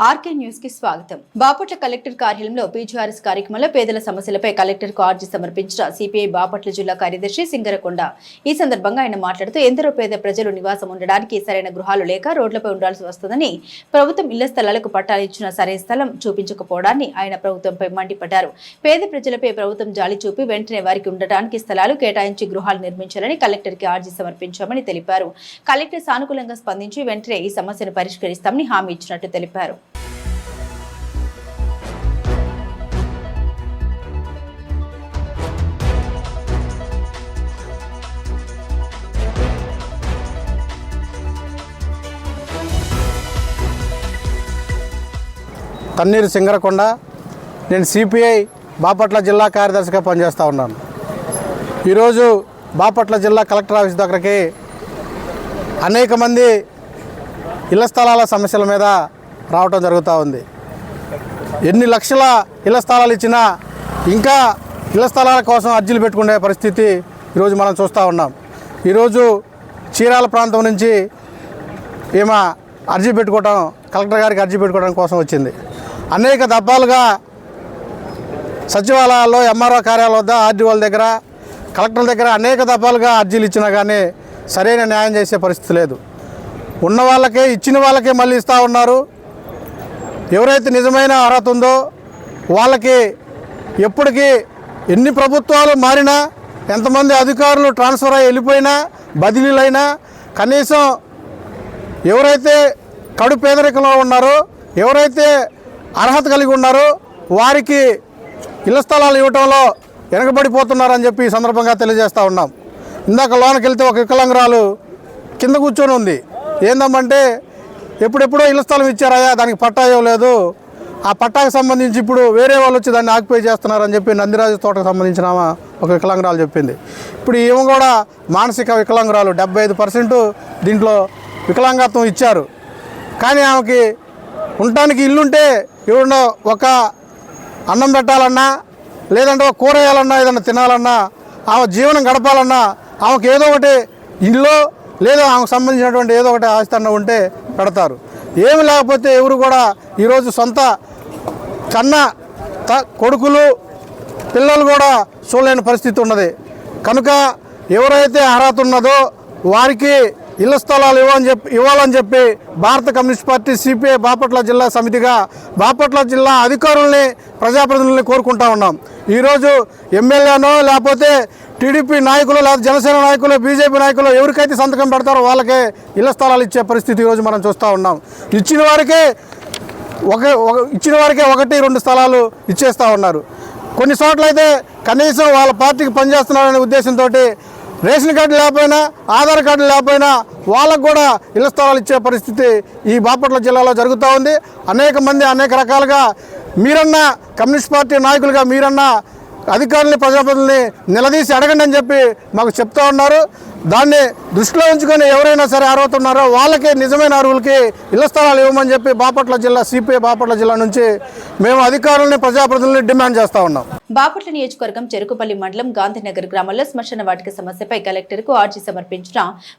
RK news కి స్వాగతం. Bapatla collector కార్యాలయంలో పీజీఆర్ఎస్ కార్యక్రమంలో పేదల సమస్యలపై కలెక్టర్కు అర్జీ సమర్పించిన సిపిఐ బాపట్ల జిల్లా కార్యదర్శి సింగరకొండ. ఈ సందర్భంగా ఆయన మాట్లాడుతూ ఎందరో పేద ప్రజలు నివాసం ఉండడానికి సరైన గృహాలు లేక రోడ్లపై ఉండాల్సి వస్తుందని, ప్రభుత్వం ఇళ్ల స్థలాలకు పట్టాలు ఇచ్చిన సరైన స్థలం చూపించకపోవడాన్ని ఆయన ప్రభుత్వంపై మండిపడ్డారు. పేద ప్రజలపై ప్రభుత్వం జాలి చూపి వెంటనే వారికి ఉండడానికి స్థలాలు కేటాయించి గృహాలు నిర్మించాలని కలెక్టర్కి అర్జీ సమర్పించామని తెలిపారు. కలెక్టర్ సానుకూలంగా స్పందించి వెంటనే ఈ సమస్యను పరిష్కరిస్తామని హామీ ఇచ్చినట్టు తెలిపారు. తన్నీరు సింగరకొండ. నేను సిపిఐ బాపట్ల జిల్లా కార్యదర్శిగా పనిచేస్తూ ఉన్నాను. ఈరోజు బాపట్ల జిల్లా కలెక్టర్ ఆఫీస్ దగ్గరికి అనేక మంది ఇళ్ల స్థలాల సమస్యల మీద రావటం జరుగుతూ ఉంది. ఎన్ని లక్షల ఇళ్ల స్థలాలు ఇచ్చినా ఇంకా ఇళ్ల స్థలాల కోసం అర్జీలు పెట్టుకునే పరిస్థితి ఈరోజు మనం చూస్తూ ఉన్నాం. ఈరోజు చీరాల ప్రాంతం నుంచి ఈమె అర్జీ పెట్టుకోవడం, కలెక్టర్ గారికి అర్జీ పెట్టుకోవడం కోసం వచ్చింది. అనేక దఫాలుగా సచివాలయాల్లో, ఎంఆర్ఓ కార్యాలయం వద్ద, ఆర్డీఓల దగ్గర, కలెక్టర్ల దగ్గర అనేక దఫాలుగా అర్జీలు ఇచ్చినా కానీ సరైన న్యాయం చేసే పరిస్థితి లేదు. ఉన్న వాళ్ళకే, ఇచ్చిన వాళ్ళకే మళ్ళీ ఇస్తూ ఉన్నారు. ఎవరైతే నిజమైన అర్హత ఉందో వాళ్ళకి ఎప్పటికీ ఎన్ని ప్రభుత్వాలు మారినా, ఎంతమంది అధికారులు ట్రాన్స్ఫర్ అయ్యి వెళ్ళిపోయినా, బదిలీలైనా కనీసం ఎవరైతే కడు పేదరికంలో ఉన్నారో, ఎవరైతే అర్హత కలిగి ఉన్నారో వారికి ఇళ్ల స్థలాలు ఇవ్వటంలో వెనకబడిపోతున్నారని చెప్పి ఈ సందర్భంగా తెలియజేస్తూ ఉన్నాం. ఇందాక లోనికి వెళ్తే ఒక వికలాంగురాలు కింద కూర్చొని ఉంది. ఏందమ్మంటే ఎప్పుడెప్పుడో ఇళ్ల స్థలం ఇచ్చారయ్యా, దానికి పట్టా ఇవ్వలేదు, ఆ పట్టాకు సంబంధించి ఇప్పుడు వేరే వాళ్ళు వచ్చి దాన్ని ఆక్యుపై చేస్తున్నారని చెప్పి నందిరాజు తోటకు సంబంధించిన ఒక వికలాంగురాలు చెప్పింది. ఇప్పుడు ఈమె కూడా మానసిక వికలాంగురాలు. 75% దీంట్లో వికలాంగత్వం ఇచ్చారు. కానీ ఆమెకి ఉండటానికి ఇల్లుంటే ఎవడో ఒక అన్నం పెట్టాలన్నా, లేదంటే ఒక కూర వేయాలన్నా, ఏదన్నా తినాలన్నా, ఆమె జీవనం గడపాలన్నా ఆమెకు ఏదో ఒకటి ఇల్లు లేదా ఆమెకు సంబంధించినటువంటి ఏదో ఒకటి ఆస్తి ఉంటే పెడతారు. ఏమి లేకపోతే ఎవరు కూడా ఈరోజు సొంత కన్న కొడుకులు, పిల్లలు కూడా చూడలేని పరిస్థితి ఉన్నది. కనుక ఎవరైతే అర్హత ఉన్నదో వారికి ఇళ్ల స్థలాలు ఇవ్వాలని చెప్పి భారత కమ్యూనిస్ట్ పార్టీ సిపిఐ బాపట్ల జిల్లా సమితిగా బాపట్ల జిల్లా అధికారుల్ని, ప్రజాప్రతినిధుల్ని కోరుకుంటా ఉన్నాం. ఈరోజు ఎమ్మెల్యేనో లేకపోతే టీడీపీ నాయకులు, లేదా జనసేన నాయకులు, బీజేపీ నాయకులు ఎవరికైతే సంతకం పెడతారో వాళ్ళకే ఇళ్ల స్థలాలు ఇచ్చే పరిస్థితి ఈరోజు మనం చూస్తూ ఉన్నాం. ఇచ్చిన వారికే 1-2 స్థలాలు ఇచ్చేస్తూ ఉన్నారు. కొన్ని చోట్ల అయితే కనీసం వాళ్ళ పార్టీకి పనిచేస్తున్నారనే ఉద్దేశంతో రేషన్ కార్డు లేకపోయినా, ఆధార్ కార్డు లేకపోయినా వాళ్ళకు కూడా ఇళ్ల స్థలాలు ఇచ్చే పరిస్థితి ఈ బాపట్ల జిల్లాలో జరుగుతూ ఉంది. అనేక మంది అనేక రకాలుగా మీరన్నా కమ్యూనిస్ట్ పార్టీ నాయకులుగా మీరన్నా అధికారులని, ప్రజాప్రతినిధుల్ని నిలదీసి అడగండి అని చెప్పి మాకు చెప్తూ ఉన్నారు. దాన్ని దృష్టిలో ఉంచుకొని ఎవరైనా సరే అర్హత ఉన్నారో వాళ్ళకి, నిజమైన అర్హులకి ఇళ్ల స్థలాలు ఇవ్వమని చెప్పి బాపట్ల జిల్లా సిపిఐ బాపట్ల జిల్లా నుంచి మేము అధికారులని, ప్రజాప్రతినిధుల్ని డిమాండ్ చేస్తూ ఉన్నాం. బాపట్ల నియోజకవర్గం చెరుకుపల్లి మండలం గాంధీనగర్ గ్రామంలో శ్మశాన వాటిక సమస్యపై కలెక్టర్కు అర్జీ సమర్పించిన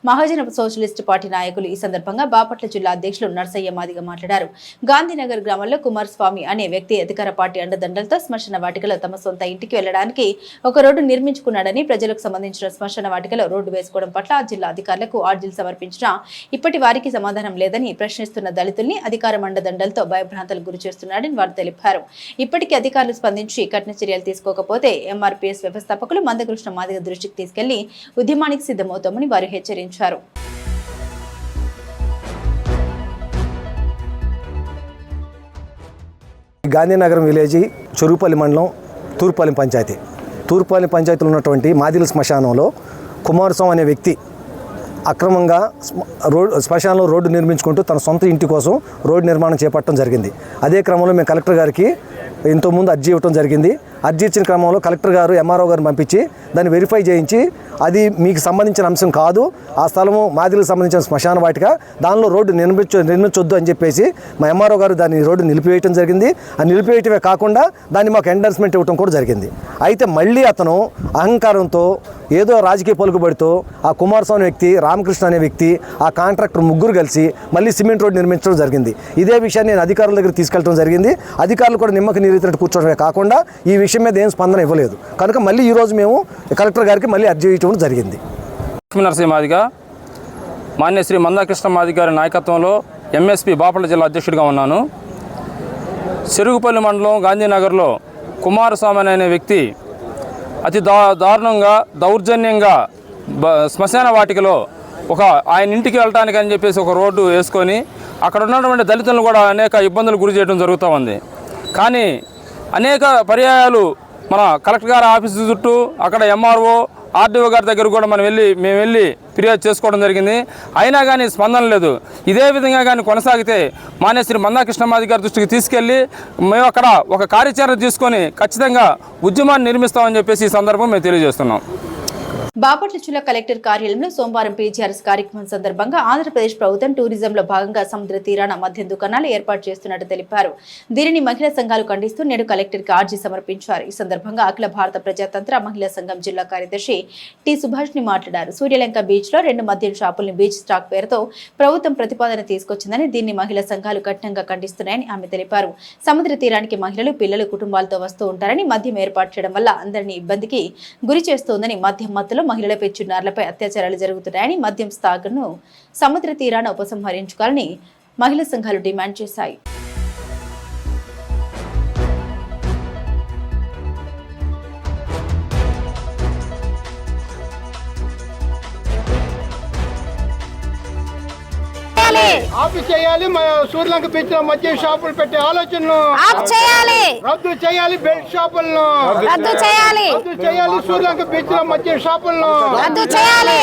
మహాజన సోషలిస్టు పార్టీ నాయకులు. ఈ సందర్భంగా బాపట్ల జిల్లా అధ్యక్షులు నర్సయ్య మాదిగ మాట్లాడారు. గాంధీనగర్ గ్రామంలో కుమారస్వామి అనే వ్యక్తి అధికార పార్టీ అండదండలతో శ్మశాన వాటికలో తమ సొంత ఇంటికి వెళ్లడానికి ఒక రోడ్డు నిర్మించుకున్నాడని, ప్రజలకు సంబంధించిన శ్మశాన వాటికలో రోడ్డు వేసుకోవడం పట్ల జిల్లా అధికారులకు అర్జీలు సమర్పించినా ఇప్పటి వారికి సమాధానం లేదని ప్రశ్నిస్తున్న దళితుల్ని అధికార మండదండలతో భయభ్రాంతలకు గురి చేస్తున్నాడని వారు తెలిపారు. ఇప్పటికీ అధికారులు స్పందించి కఠిన చర్యలు తీసుకోకపోతే ఎంఆర్పీఎస్ వ్యవస్థాపకులు మందకృష్ణ మాదిగ దృష్టికి తీసుకెళ్లి ఉద్యమానికి సిద్ధమవుతామని వారు హెచ్చరించారు. గాంధీనగరం విలేజ్, చెరుకుపల్లి మండలం, తూర్పుపల్లి పంచాయతీ. తూర్పుపల్లి పంచాయతీలో ఉన్నటువంటి మాదిల శ్మశానంలో కుమారస్వామి అనే వ్యక్తి అక్రమంగా శ్మశానంలో రోడ్డు నిర్మించుకుంటూ తన సొంత ఇంటి కోసం రోడ్డు నిర్మాణం చేపట్టడం జరిగింది. అదే క్రమంలో మేము కలెక్టర్ గారికి ఇంతకుముందు అర్జీ ఇవ్వడం జరిగింది. అర్జీ ఇచ్చిన క్రమంలో కలెక్టర్ గారు ఎంఆర్ఓ గారిని పంపించి దాన్ని వెరిఫై చేయించి అది మీకు సంబంధించిన అంశం కాదు, ఆ స్థలము మాదిలకు సంబంధించిన శ్మశాన వాటిక, దానిలో రోడ్డు నిర్మించొద్దు అని చెప్పేసి మా ఎంఆర్ఓ గారు దాన్ని రోడ్డు నిలిపివేయటం జరిగింది. ఆ నిలిపివేయటమే కాకుండా దాన్ని మాకు ఎండర్స్మెంట్ ఇవ్వడం కూడా జరిగింది. అయితే మళ్ళీ అతను అహంకారంతో ఏదో రాజకీయ పలుకుబడితో ఆ కుమారస్వామి వ్యక్తి, రామకృష్ణ అనే వ్యక్తి, ఆ కాంట్రాక్టర్ ముగ్గురు కలిసి మళ్ళీ సిమెంట్ రోడ్డు నిర్మించడం జరిగింది. ఇదే విషయాన్ని నేను అధికారుల దగ్గర తీసుకెళ్ళడం జరిగింది. అధికారులు కూడా నిమ్మకి నీరెత్తినట్టు కూర్చోవడమే కాకుండా ఈ విషయం మీద ఏం స్పందన ఇవ్వలేదు. కనుక మళ్ళీ ఈరోజు మేము కలెక్టర్ గారికి మళ్ళీ అర్జీ ఇవ్వడం జరిగింది. లక్ష్మీనరసింహ మాదిగ మాన్య శ్రీ మందాకృష్ణ మాదిగ గారి నాయకత్వంలో ఎంఎస్పీ బాపట్ల జిల్లా అధ్యక్షుడిగా ఉన్నాను. చెరుగుపల్లి మండలం గాంధీనగర్లో కుమారస్వామి అనే వ్యక్తి అతి దారుణంగా దౌర్జన్యంగా శ్మశాన వాటికలో ఆయన ఇంటికి వెళ్ళటానికి అని చెప్పేసి ఒక రోడ్డు వేసుకొని అక్కడ ఉన్నటువంటి దళితులను కూడా అనేక ఇబ్బందులు గురి చేయడం జరుగుతూ ఉంది. కానీ అనేక పర్యాయాలు మన కలెక్టర్ గారి ఆఫీసు చుట్టూ అక్కడ ఎంఆర్ఓ ఆర్డీఓ గారి దగ్గర కూడా మేము వెళ్ళి ఫిర్యాదు చేసుకోవడం జరిగింది. అయినా కానీ స్పందన లేదు. ఇదే విధంగా కానీ కొనసాగితే మాన్య శ్రీ మందాకృష్ణ మాదిగ గారి దృష్టికి తీసుకెళ్ళి మేము అక్కడ ఒక కార్యాచరణ తీసుకొని ఖచ్చితంగా ఉద్యమాన్ని నిర్మిస్తామని చెప్పేసి ఈ సందర్భం మేము తెలియజేస్తున్నాం. బాపట్ల జిల్లా కలెక్టర్ కార్యాలయంలో సోమవారం పీజీఆర్ఎస్ కార్యక్రమం సందర్భంగా ఆంధ్రప్రదేశ్ ప్రభుత్వం టూరిజంలో భాగంగా సముద్ర తీరాన మద్యం దుకాణాలు ఏర్పాటు చేస్తున్నట్టు తెలిపారు. దీనిని మహిళా సంఘాలు ఖండిస్తూ నేడు కలెక్టర్కి అర్జీ సమర్పించారు. ఈ సందర్భంగా అఖిల భారత ప్రజాతంత్ర మహిళా సంఘం జిల్లా కార్యదర్శి టి సుభాష్ని మాట్లాడారు. సూర్యలంక బీచ్ లో 2 మద్యం షాపుల్ని బీచ్ స్టాక్ పేరుతో ప్రభుత్వం ప్రతిపాదన తీసుకొచ్చిందని, దీన్ని మహిళా సంఘాలు కఠినంగా ఖండిస్తున్నాయని ఆమె తెలిపారు. సముద్ర తీరానికి మహిళలు, పిల్లలు కుటుంబాలతో వస్తూ ఉంటారని, మద్యం ఏర్పాటు చేయడం వల్ల అందరినీ ఇబ్బందికి గురి చేస్తోందని, మద్యం మత్తులో మహిళలపై, చిన్నారులపై అత్యాచారాలు జరుగుతున్నాయని, మద్యం స్టాక్ను సముద్ర తీరాన ఉపసంహరించుకోవాలని మహిళా సంఘాలు డిమాండ్ చేశాయి. ఆఫ్ చేయాలి. సూర్యలంక బీచ్ లో మద్యం షాపులు పెట్టే ఆలోచనను రద్దు చేయాలి. బెల్ట్ షాపులను రద్దు చేయాలి. సూర్యలంక బీచ్ లో మద్యం షాపులను రద్దు చేయాలి.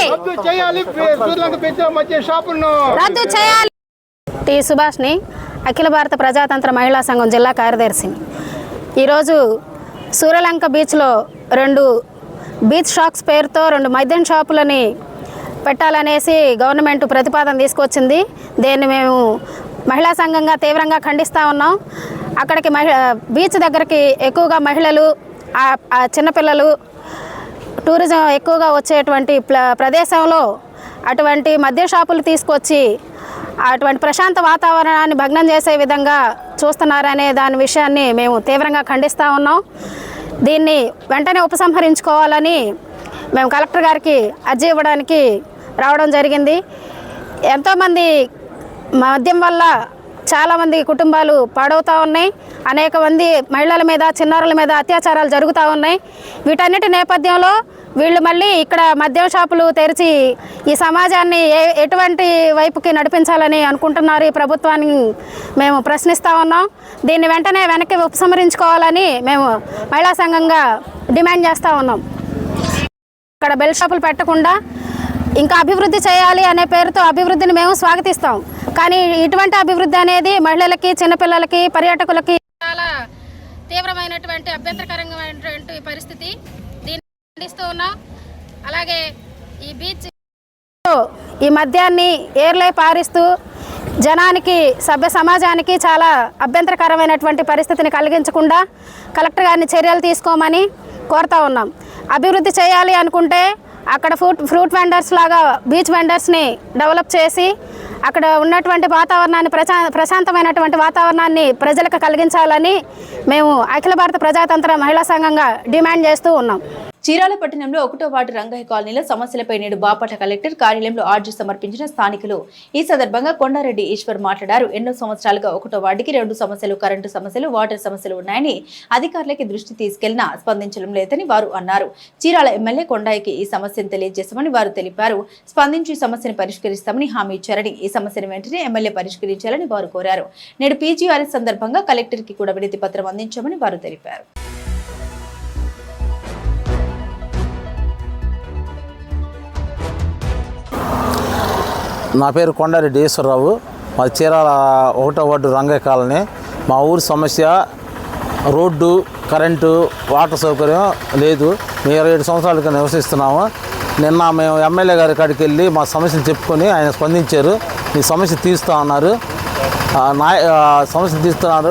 సూర్యలంక బీచ్ లో మద్యం షాపులను రద్దు చేయాలి. టి సుభాష్ని, అఖిల భారత ప్రజాతంత్ర మహిళా సంఘం జిల్లా కార్యదర్శిని. ఈరోజు సూర్యలంక బీచ్లో 2 బీచ్ షాప్స్ పేరుతో 2 మద్యం షాపులని పెట్టాలనేసి గవర్నమెంట్ ప్రతిపాదన తీసుకొచ్చింది. దీన్ని మేము మహిళా సంఘంగా తీవ్రంగా ఖండిస్తూ ఉన్నాం. అక్కడికి బీచ్ దగ్గరికి ఎక్కువగా మహిళలు, చిన్నపిల్లలు, టూరిజం ఎక్కువగా వచ్చేటువంటి ప్రదేశంలో అటువంటి మద్య షాపులు తీసుకొచ్చి అటువంటి ప్రశాంత వాతావరణాన్ని భగ్నం చేసే విధంగా చూస్తున్నారనే దాని విషయాన్ని మేము తీవ్రంగా ఖండిస్తూ ఉన్నాం. దీన్ని వెంటనే ఉపసంహరించుకోవాలని మేము కలెక్టర్ గారికి అర్జీ ఇవ్వడానికి రావడం జరిగింది. ఎంతోమంది మద్యం వల్ల చాలామంది కుటుంబాలు పాడవుతూ ఉన్నాయి. అనేక మంది మహిళల మీద, చిన్నారుల మీద అత్యాచారాలు జరుగుతూ ఉన్నాయి. వీటన్నిటి నేపథ్యంలో వీళ్ళు మళ్ళీ ఇక్కడ మద్యం షాపులు తెరిచి ఈ సమాజాన్ని ఎటువంటి వైపుకి నడిపించాలని అనుకుంటున్నారు ఈ ప్రభుత్వాన్ని మేము ప్రశ్నిస్తూ ఉన్నాం. దీన్ని వెంటనే వెనక్కి ఉపసంహరించుకోవాలని మేము మహిళా సంఘంగా డిమాండ్ చేస్తూ ఉన్నాం. ఇక్కడ బెల్ షాపులు పెట్టకుండా ఇంకా అభివృద్ధి చేయాలి అనే పేరుతో అభివృద్ధిని మేము స్వాగతిస్తాం. కానీ ఇటువంటి అభివృద్ధి అనేది మహిళలకి, చిన్నపిల్లలకి, పర్యాటకులకి చాలా తీవ్రమైనటువంటి అభ్యంతరకరమైనటువంటి పరిస్థితి. దీన్ని ఖండిస్తూ ఉన్నాం. అలాగే ఈ బీచ్ ఈ మద్యాన్ని ఏర్లై పారిస్తూ జనానికి, సభ్య సమాజానికి చాలా అభ్యంతరకరమైనటువంటి పరిస్థితిని కలిగించకుండా కలెక్టర్ గారిని చర్యలు తీసుకోమని కోరుతూ ఉన్నాం. అభివృద్ధి చేయాలి అనుకుంటే అక్కడ ఫ్రూట్ వెండర్స్ లాగా బీచ్ వెండర్స్ని డెవలప్ చేసి అక్కడ ఉన్నటువంటి వాతావరణాన్ని, ప్రశాంతమైనటువంటి వాతావరణాన్ని ప్రజలకు కలిగించాలని మేము అఖిల భారత ప్రజాతంత్ర మహిళా సంఘంగా డిమాండ్ చేస్తూ ఉన్నాం. చీరాల పట్టణంలో 1వ వార్డు రంగయ్య కాలనీలో సమస్యలపై నేడు బాపట్ల కలెక్టర్ కార్యాలయంలో అర్జీ సమర్పించిన స్థానికులు. ఈ సందర్భంగా కొండారెడ్డి ఈశ్వర్ మాట్లాడారు. ఎన్నో సంవత్సరాలుగా 1వ వార్డుకి 2 సమస్యలు, కరెంటు సమస్యలు, వాటర్ సమస్యలు ఉన్నాయని అధికారులకి దృష్టి తీసుకెళ్లినా స్పందించడం లేదని వారు అన్నారు. చీరాల ఎమ్మెల్యే కొండాయికి ఈ సమస్యను తెలియజేశామని వారు తెలిపారు. స్పందించి సమస్యను పరిష్కరిస్తామని హామీ ఇచ్చారని, ఈ సమస్యను వెంటనే ఎమ్మెల్యే పరిష్కరించాలని వారు కోరారు. నేడు పీజీఆర్ఎస్ సందర్భంగా కలెక్టర్కి కూడా వినతి పత్రం అందించామని వారు తెలిపారు. నా పేరు కొండారెడ్డి ఈశ్వరరావు. మా చీరాల 1వ వార్డు రంగయ్య కాలనీ. మా ఊరి సమస్య రోడ్డు, కరెంటు, వాటర్ సౌకర్యం లేదు. మేము 27 సంవత్సరాలుగా నివసిస్తున్నాము. నిన్న మేము ఎమ్మెల్యే గారి కాడికి వెళ్ళి మా సమస్యను చెప్పుకొని ఆయన స్పందించారు. మీ సమస్య తీరుస్తా అన్నారు. సమస్య తీస్తున్నారు.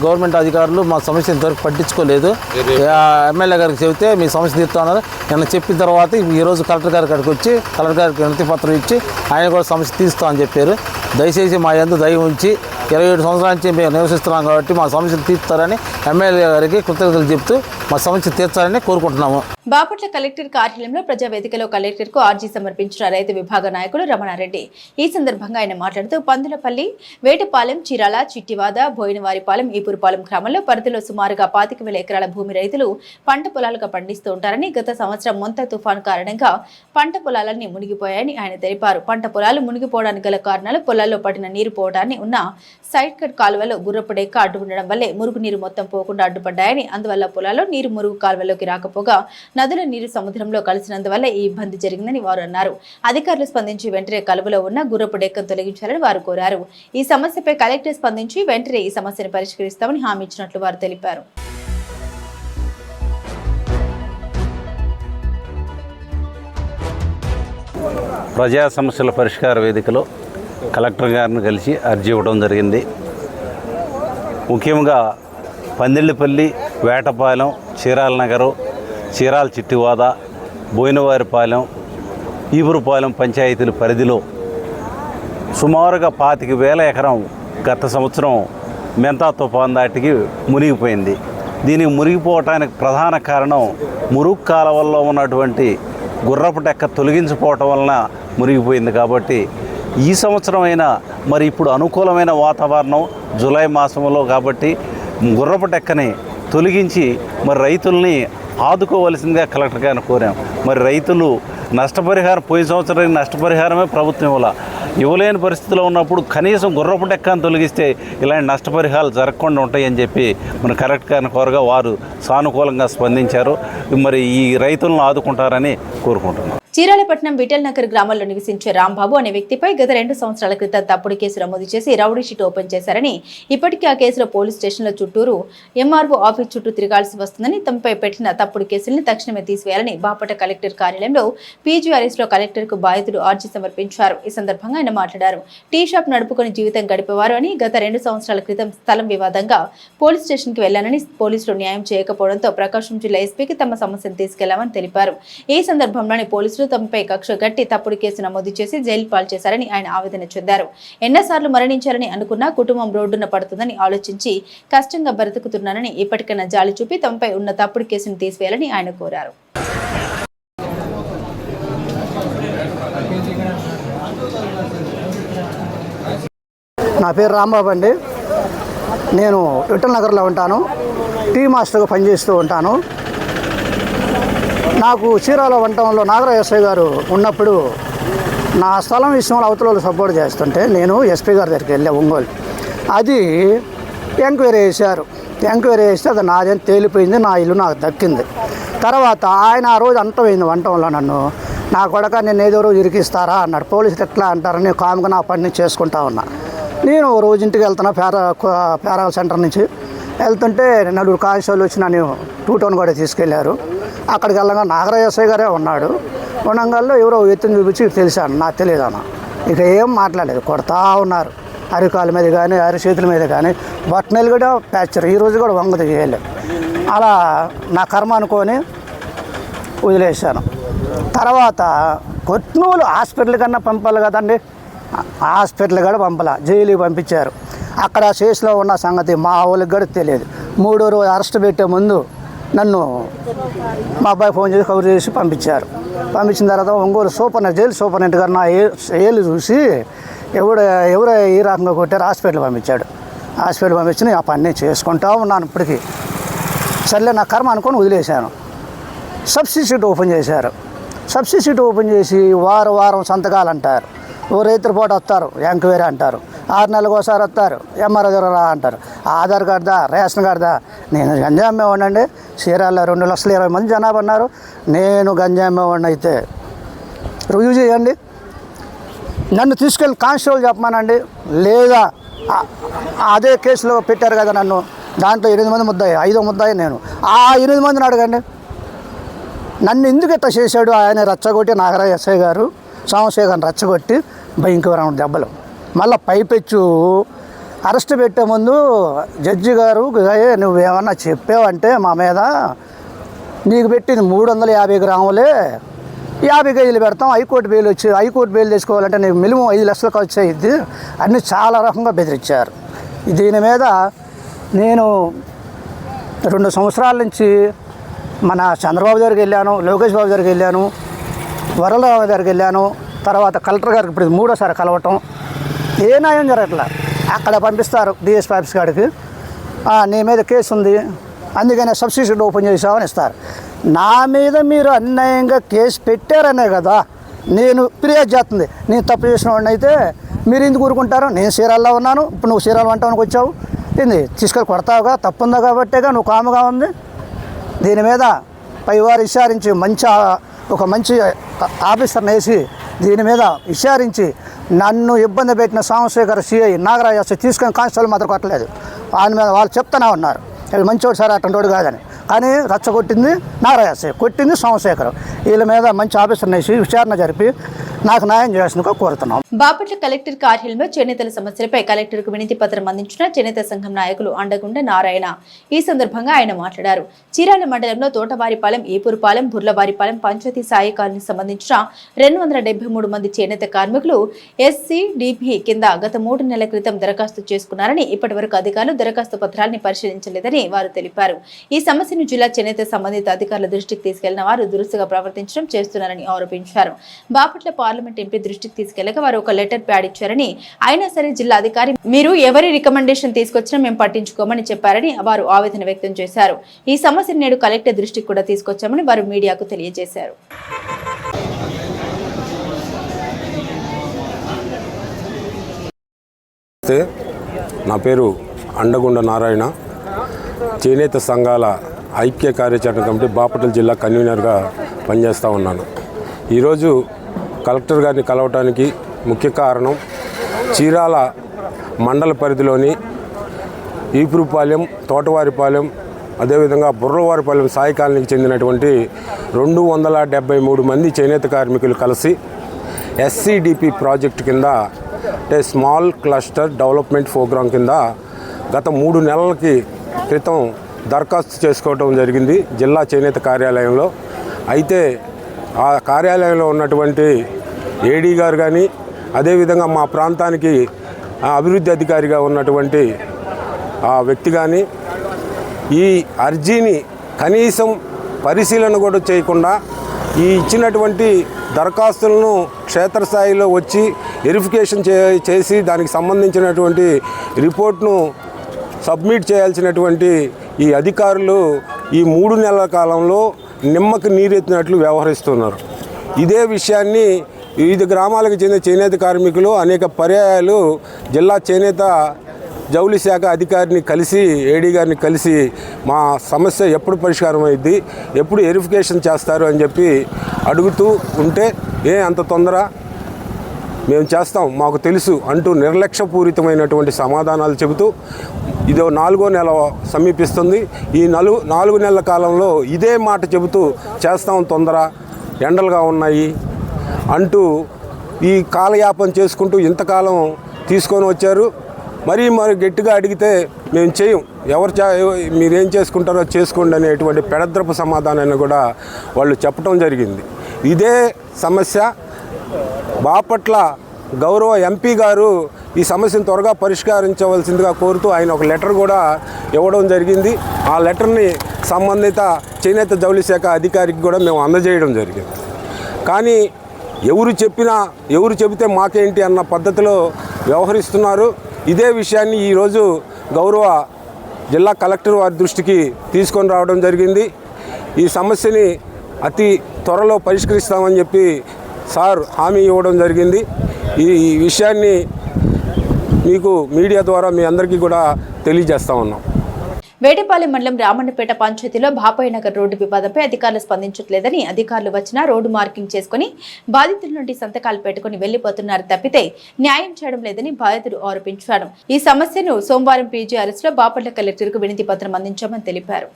గవర్నమెంట్ అధికారులు మా సమస్య ఇంతవరకు పట్టించుకోలేదు. ఎమ్మెల్యే గారికి చెబితే మీ సమస్య తీరుతున్నారు. నిన్న చెప్పిన తర్వాత ఈరోజు కలెక్టర్ గారి కాడికి వచ్చి కలెక్టర్ గారికి వినతి పత్రం ఇచ్చి ఆయన కూడా సమస్య తీరుస్తామని చెప్పారు. దయచేసి మా యందు దయ ఉంచి 27 సంవత్సరాల నుంచి మేము నివసిస్తున్నాం కాబట్టి మా సమస్యలు తీర్చుతారని ఎమ్మెల్యే గారికి కృతజ్ఞతలు చెప్తూ మా సమస్య తీర్చాలని కోరుకుంటున్నాము. బాపట్ల కలెక్టర్ కార్యాలయంలో ప్రజావేదికలో కలెక్టర్కు ఆర్జీ సమర్పించిన రైతు విభాగ నాయకులు రమణారెడ్డి. ఈ సందర్భంగా ఆయన మాట్లాడుతూ పందులపల్లి, వేటపాలెం, చీరాల, చిట్టివాద, బోయినవారిపాలెం, ఈపురపాలెం గ్రామంలో పరిధిలో సుమారుగా 25,000 ఎకరాల భూమి రైతులు పంట పొలాలుగా పండిస్తూ ఉంటారని, గత సంవత్సరం మొంత తుఫాను కారణంగా పంట పొలాలన్నీ మునిగిపోయాయని ఆయన తెలిపారు. పంట పొలాలు మునిగిపోవడానికి గల కారణాలు పొలాల్లో పడిన నీరు పోవడాన్ని ఉన్న సైడ్ కట్ కాలువలో గుర్రపు డెక్క అడ్డు ఉండడం వల్లే మురుగునీరు మొత్తం పోకుండా అడ్డుపడ్డాయని, అందువల్ల పొలాల్లో నీరు మురుగు కాలువలోకి రాకపోగా నదుల నీరు సముద్రంలో కలిసినందువల్ల ఈ ఇబ్బంది జరిగిందని వారు అన్నారు. అధికారులు స్పందించి వెంటనే కలువలో ఉన్న గుర్రపు డెక్కను తొలగించాలని వారు కోరారు. ఈ సమస్యపై కలెక్టర్ స్పందించి వెంటనే ఈ సమస్యను పరిష్కరిస్తామని హామీ ఇచ్చినట్లు వారు తెలిపారు. ప్రజా సమస్యల పరిష్కార వేదికలో కలెక్టర్ గారిని కలిసి అర్జీ ఇవ్వడం జరిగింది. ముఖ్యంగా పందిళ్ళపల్లి, వేటపాలెం, చీరాల నగరు, చీరాల చిట్టివాద, బోయినవారిపాలెం, ఈపురపాలెం పంచాయతీల పరిధిలో సుమారుగా 25,000 ఎకరం గత సంవత్సరం మెంతా తుఫాన్ దాటికి మునిగిపోయింది. దీనికి మునిగిపోవటానికి ప్రధాన కారణం మురుగు కాలువల్లో ఉన్నటువంటి గుర్రపు డెక్క తొలగించిపోవటం వలన మునిగిపోయింది. కాబట్టి ఈ సంవత్సరం అయినా మరి ఇప్పుడు అనుకూలమైన వాతావరణం జూలై మాసంలో కాబట్టి గుర్రపు డెక్కని తొలగించి మరి రైతుల్ని ఆదుకోవలసిందిగా కలెక్టర్ గారిని కోరాం. మరి రైతులు నష్టపరిహారం పోయిన సంవత్సరానికి నష్టపరిహారమే ప్రభుత్వం ఇవ్వలేని పరిస్థితిలో ఉన్నప్పుడు కనీసం గుర్రపు డెక్కను తొలగిస్తే ఇలాంటి నష్టపరిహారాలు జరగకుండా ఉంటాయని చెప్పి మన కలెక్టర్ గారిని కోరగా వారు సానుకూలంగా స్పందించారు. మరి ఈ రైతులను ఆదుకుంటారని కోరుకుంటున్నాం. చీరాలపట్నం విఠల్ నగర్ గ్రామంలో నివసించే రాంబాబు అనే వ్యక్తిపై గత 2 సంవత్సరాల క్రితం తప్పుడు కేసు నమోదు చేసి రౌడీ షీట్ ఓపెన్ చేశారని, ఇప్పటికీ ఆ కేసులో పోలీస్ స్టేషన్ల చుట్టూరు ఎంఆర్ఓ ఆఫీస్ చుట్టూ తిరగాల్సి వస్తుందని, తమపై పెట్టిన తప్పుడు కేసుల్ని తక్షణమే తీసివేయాలని బాపట్ల కలెక్టర్ కార్యాలయంలో పీజీఆర్ఎస్ లో కలెక్టర్కు బాధితులు ఆర్జీ సమర్పించారు. ఈ సందర్భంగా ఆయన మాట్లాడారు. టీ షాప్ నడుపుకొని జీవితం గడిపేవారు అని, గత 2 సంవత్సరాల క్రితం స్థలం వివాదంగా పోలీస్ స్టేషన్కి వెళ్లానని, పోలీసులు న్యాయం చేయకపోవడంతో ప్రకాశం జిల్లా ఎస్పీకి తమ సమస్యను తీసుకెళ్లామని తెలిపారు. ఈ సందర్భంలోని పోలీసులు తమపై కక్ష గట్టి తప్పుడు కేసు నమోదు చేసి జైలు పాలు చేశారని ఆయన ఆవేదన చెందారు. ఎన్నోసార్లు మరణించారని అనుకున్నా కుటుంబం రోడ్డున పడుతుందని ఆలోచించి కష్టంగా బ్రతుకుతున్నానని, ఇప్పటికైనా జాలి చూపి తమపై ఉన్న తప్పుడు కేసును తీసివేయాలని ఆయన కోరారు. నా పేరు రాంబాబు అండి. నేను విఠల్ నగర్లో ఉంటాను. టీ మాస్టర్గా పనిచేస్తూ ఉంటాను. నాకు చీరాల వంటంలో నాగరాజ ఎస్ఐ గారు ఉన్నప్పుడు నా స్థలం విషయంలో అవతల సపోర్ట్ చేస్తుంటే నేను ఎస్పీ గారి దగ్గరికి వెళ్ళా ఒంగోలు. అది ఎంక్వైరీ చేశారు. ఎంక్వైరీ చేస్తే అది నాదేం తేలిపోయింది, నా ఇల్లు నాకు దక్కింది. తర్వాత ఆయన ఆ రోజు అంటమైంది వంటంలో నన్ను, నా కొడక నేను ఏదో రోజు ఇరికిస్తారా అన్నాడు. పోలీసులు ఎట్లా అంటారని కామ్గా నా పని చేసుకుంటా ఉన్నా. నేను రోజు ఇంటికి వెళ్తున్నా పేరా సెంటర్ నుంచి వెళ్తుంటే 4 కానిస్టేబుల్ వచ్చి నన్ను 2 టౌన్ కూడా తీసుకెళ్లారు. అక్కడికి వెళ్ళగా నాగరాజ ఎస్ఐ గారే ఉన్నాడు. ఉండగాల్లో ఎవరో ఎత్తుని చూపించి తెలిసాను, నాకు తెలియదు అన్న. ఇక ఏం మాట్లాడలేదు, కొడతా ఉన్నారు. అరికాల మీద కానీ అరిచేతుల మీద కానీ బట్టనలు కూడా ప్యాచర్, ఈరోజు కూడా వంగదు చేయలేదు. అలా నా కర్మ అనుకొని వదిలేశాను. తర్వాత కొట్నూలు హాస్పిటల్ కన్నా పంపాలి కదండి, హాస్పిటల్ కూడా పంపలా, జైలుకి పంపించారు. అక్కడ కేసులో ఉన్న సంగతి మా వాళ్ళకి కూడా తెలియదు. 3వ రోజు అరెస్ట్ పెట్టే ముందు నన్ను మా అబ్బాయి ఫోన్ చేసి కవర్ చేసి పంపించారు. పంపించిన తర్వాత ఒంగోలు జైలు సూపరింటెండెంట్ గారు నా ఏళ్ళు చూసి ఎవరో ఈ రకంగా కొట్టారు, హాస్పిటల్ పంపించాడు. హాస్పిటల్ పంపించి ఆ పని చేసుకుంటా ఉన్నాను. ఇప్పటికీ సర్లే నా కర్మ అనుకొని వదిలేశాను. సబ్స్టిట్యూట్ ఓపెన్ చేశారు. సబ్స్టిట్యూట్ ఓపెన్ చేసి వారం సంతకాలు అంటారు. ఓ రైతుల పూట వస్తారు, ఎంక్వైరీ అంటారు. 6 నెలలకు ఒకసారి వస్తారు, ఎంఆర్ఓ దగ్గర అంటారు. ఆధార్ కార్డుదా, రేషన్ కార్డుదా. నేను గంజా అమ్మేవాడినండి. చీరాల్లో 2,20,000 మంది జనాభా ఉన్నారు. నేను గంజా అమ్మేవాడిని. అయితే రుజువు చేయండి, నన్ను తీసుకెళ్ళి కానిస్టేబుల్ చెప్పమానండి, లేదా అదే కేసులో పెట్టారు కదా నన్ను, దాంట్లో 8 మంది ముద్దాయి, 5వ ముద్దాయి నేను. ఆ 8 మందిని అడగండి, నన్ను ఎందుకు ఇట్లా చేశాడు. ఆయన రచ్చగొట్టి నాగరాజ ఎస్ఐ గారు సోమశేఖర్ని రచ్చగొట్టి భయంకరమైన దెబ్బలు. మళ్ళీ పైపెచ్చు అరెస్ట్ పెట్టే ముందు జడ్జి గారు, నువ్వేమన్నా చెప్పావంటే మా మీద నీకు పెట్టింది 350 గ్రాములే, 50 కేజీలు పెడతాం, హైకోర్టు బెయిల్ తెచ్చుకోవాలంటే నీకు మినిమం 5 లక్షలు ఖర్చు అయ్యిద్ది అన్నీ చాలా రకంగా బెదిరించారు. దీని మీద నేను 2 సంవత్సరాల నుంచి మన చంద్రబాబు దగ్గరికి వెళ్ళాను, లోకేష్ బాబు దగ్గరికి వెళ్ళాను, వరలరావు దగ్గరికి వెళ్ళాను, తర్వాత కలెక్టర్ గారికి ఇప్పుడు 3వ కలవటం. ఏ న్యాయం జరగట్లా. అక్కడ పంపిస్తారు డిఎస్పీ ఆఫీస్ కాడికి, నీ మీద కేసు ఉంది అందుకనే సబ్స్టిట్యూట్ ఓపెన్ చేసామని ఇస్తారు. నా మీద మీరు అన్యాయంగా కేసు పెట్టారనే కదా నేను ఫిర్యాదు చేస్తుంది. నేను తప్పు చేసిన వాడిని అయితే మీరు ఎందుకు ఊరుకుంటారు? నేను చీరాల్లో ఉన్నాను, ఇప్పుడు నువ్వు చీరాలు వంటానికి వచ్చావు, ఏంది తీసుకొని కొడతావుగా, తప్పుందా కాబట్టేగా నువ్వు కాముగా ఉంది. దీని మీద పైవారు విచారించి ఒక మంచి ఆఫీసర్ని వేసి దీని మీద విచారించి నన్ను ఇబ్బంది పెట్టిన సోమశేఖర్ సిఐ నాగరాజ తీసుకొని కానిస్టేబుల్ మాత్రం కొట్టలేదు. ఆయన మీద వాళ్ళు చెప్తూనే ఉన్నారు వీళ్ళు మంచివాడు సార్ అటువంటి కాదని. కానీ రచ్చగొట్టింది నాగరాజ, కొట్టింది సోమశేఖర్. వీళ్ళ మీద మంచి ఆఫీసర్ని వేసి విచారణ జరిపి నాకు న్యాయం చేయాల్సిందిగా కోరుతున్నాం. బాపట్ల కలెక్టర్ కార్యాలయంలో చేనేతల సమస్యలపై కలెక్టర్కు వినతి పత్రం అందించిన చేనేత సంఘం నాయకులు అండగుండ నారాయణ. ఈ సందర్భంగా ఆయన మాట్లాడారు. చీరాల మండలంలో తోటవారిపాలెం, ఏపూరుపాలెం, బుర్లవారిపాలెం పంచాయతీ సాయి కాలనీకి సంబంధించిన 273 మంది చేనేత కార్మికులు SCDP కింద గత 3 నెలల క్రితం దరఖాస్తు చేసుకున్నారని, ఇప్పటి వరకు అధికారులు దరఖాస్తు పత్రాన్ని పరిశీలించలేదని వారు తెలిపారు. ఈ సమస్యను జిల్లా చేనేత సంబంధిత అధికారుల దృష్టికి తీసుకెళ్లిన వారు దురుసుగా ప్రవర్తించడం చేస్తున్నారని ఆరోపించారు. బాపట్ల పార్లమెంట్ ఎంపీ దృష్టికి తీసుకెళ్లక వారు ఒక లెటర్ ప్యాడ్ ఇచ్చారని, అయినా సరే జిల్లా అధికారి మీరు ఎవరి రికమెండేషన్ తీసుకొచ్చినా మేము పట్టించుకోమని చెప్పారని వారు ఆవేదన వ్యక్తం చేశారు. ఈ సమస్యను నేడు కలెక్టర్ దృష్టికి కూడా తీసుకొచ్చామని వారు మీడియాకు తెలియజేశారు. నా పేరు అండగుండ నారాయణ. చేనేత సంఘాల ఐక్య కార్యాచరణ కమిటీ బాపట్ల జిల్లా కన్వీనర్గా పనిచేస్తూ ఉన్నాను. ఈరోజు కలెక్టర్ గారిని కలవటానికి ముఖ్య కారణం చీరాల మండల పరిధిలోని ఈపురుపాలెం, తోటవారిపాలెం, అదేవిధంగా బుర్రవారిపాలెం సాయి కాలనీకి చెందినటువంటి 273 మంది చేనేత కార్మికులు కలిసి SCDP ప్రాజెక్టు కింద, అంటే స్మాల్ క్లస్టర్ డెవలప్మెంట్ ప్రోగ్రాం కింద గత 3 నెలలకి క్రితం దరఖాస్తు చేసుకోవడం జరిగింది జిల్లా చేనేత కార్యాలయంలో. అయితే ఆ కార్యాలయంలో ఉన్నటువంటి AD గారు కానీ, అదేవిధంగా మా ప్రాంతానికి అభివృద్ధి అధికారిగా ఉన్నటువంటి ఆ వ్యక్తి కానీ ఈ అర్జీని కనీసం పరిశీలన కూడా చేయకుండా ఈ ఇచ్చినటువంటి దరఖాస్తులను క్షేత్రస్థాయిలో వచ్చి వెరిఫికేషన్ చేసి దానికి సంబంధించినటువంటి రిపోర్ట్ను సబ్మిట్ చేయాల్సినటువంటి ఈ అధికారులు ఈ 3 నెలల కాలంలో నిమ్మకు నీరెత్తినట్లు వ్యవహరిస్తున్నారు. ఇదే విషయాన్ని వివిధ గ్రామాలకు చెందిన చేనేత కార్మికులు అనేక పర్యాయాలు జిల్లా చేనేత జౌళి శాఖ అధికారిని కలిసి, AD గారిని కలిసి మా సమస్య ఎప్పుడు పరిష్కారం అయింది, ఎప్పుడు వెరిఫికేషన్ చేస్తారు అని చెప్పి అడుగుతూ ఉంటే, అంత తొందర, మేము చేస్తాం, మాకు తెలుసు అంటూ నిర్లక్ష్యపూరితమైనటువంటి సమాధానాలు చెబుతూ ఇదో 4వ నెల సమీపిస్తుంది. ఈ 4 నెలల కాలంలో ఇదే మాట చెబుతూ చేస్తాం, తొందర, ఎండలుగా ఉన్నాయి అంటూ ఈ కాలయాపన చేసుకుంటూ ఇంతకాలం తీసుకొని వచ్చారు. మరి గట్టిగా అడిగితే మేము చేయం, మీరేం చేసుకుంటారో చేసుకోండి అనేటువంటి పెడద్రపు సమాధానాన్ని కూడా వాళ్ళు చెప్పడం జరిగింది. ఇదే సమస్య బాపట్ల గౌరవ MP గారు ఈ సమస్యను త్వరగా పరిష్కరించవలసిందిగా కోరుతూ ఆయన ఒక లెటర్ కూడా ఇవ్వడం జరిగింది. ఆ లెటర్ని సంబంధిత చేనేత జౌళి శాఖ అధికారికి కూడా మేము అందజేయడం జరిగింది. కానీ ఎవరు చెబితే మాకేంటి అన్న పద్ధతిలో వ్యవహరిస్తున్నారు. ఇదే విషయాన్ని ఈరోజు గౌరవ జిల్లా కలెక్టర్ వారి దృష్టికి తీసుకొని రావడం జరిగింది. ఈ సమస్యని అతి త్వరలో పరిష్కరిస్తామని చెప్పి సార్ హామీ ఇవ్వడం జరిగింది. ఈ విషయాన్ని మీకు మీడియా ద్వారా మీ అందరికీ కూడా తెలియజేస్తా ఉన్నాం. వేటపాలెం మండలం రామన్నపేట పంచాయతీలో బాపయ్యనగర్ రోడ్డు వివాదంపై అధికారులు స్పందించట్లేదని అధికారులు వచ్చినా రోడ్డు మార్కింగ్ చేసుకుని బాధితుల నుండి సంతకాలు పెట్టుకుని వెళ్లిపోతున్నారు తప్పితే న్యాయం చేయడం లేదని బాధితుడు ఆరోపించారు. ఈ సమస్యను సోమవారం పీజీఆర్ఎస్ లో బాపట్ల కలెక్టర్కు వినతి పత్రం అందించామని తెలిపారు.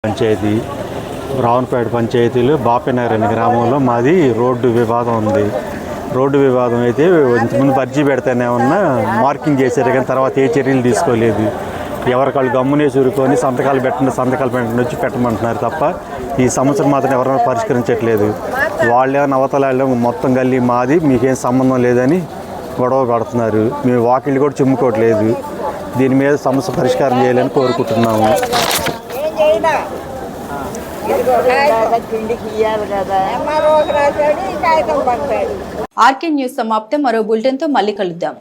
పంచాయతీ రావణపేట పంచాయతీలో బాపయ్యనగర్ అనే గ్రామంలో మాది రోడ్డు వివాదం ఉంది. రోడ్డు వివాదం అయితే ఇంతకుముందు అర్జీ పెడితేనే ఉన్నా మార్కింగ్ చేశారు, కానీ తర్వాత ఏ చర్యలు తీసుకోలేదు. ఎవరికాళ్ళు గమ్మునే చూరుకొని సంతకాలు పెట్టండి వచ్చి పెట్టమంటున్నారు తప్ప ఈ సమస్యను మాత్రం ఎవరైనా పరిష్కరించట్లేదు. వాళ్ళేమో అవతల మొత్తం గల్లీ మాది, మీకేం సంబంధం లేదని గొడవ పడుతున్నారు. మేము వాకిళ్ళు కూడా చిమ్ముకోవట్లేదు. దీని మీద సమస్య పరిష్కారం చేయాలని కోరుకుంటున్నాము. ఆర్కే న్యూస్ సమాప్తం. మరో బులెటిన్తో మళ్ళీ కలుద్దాం.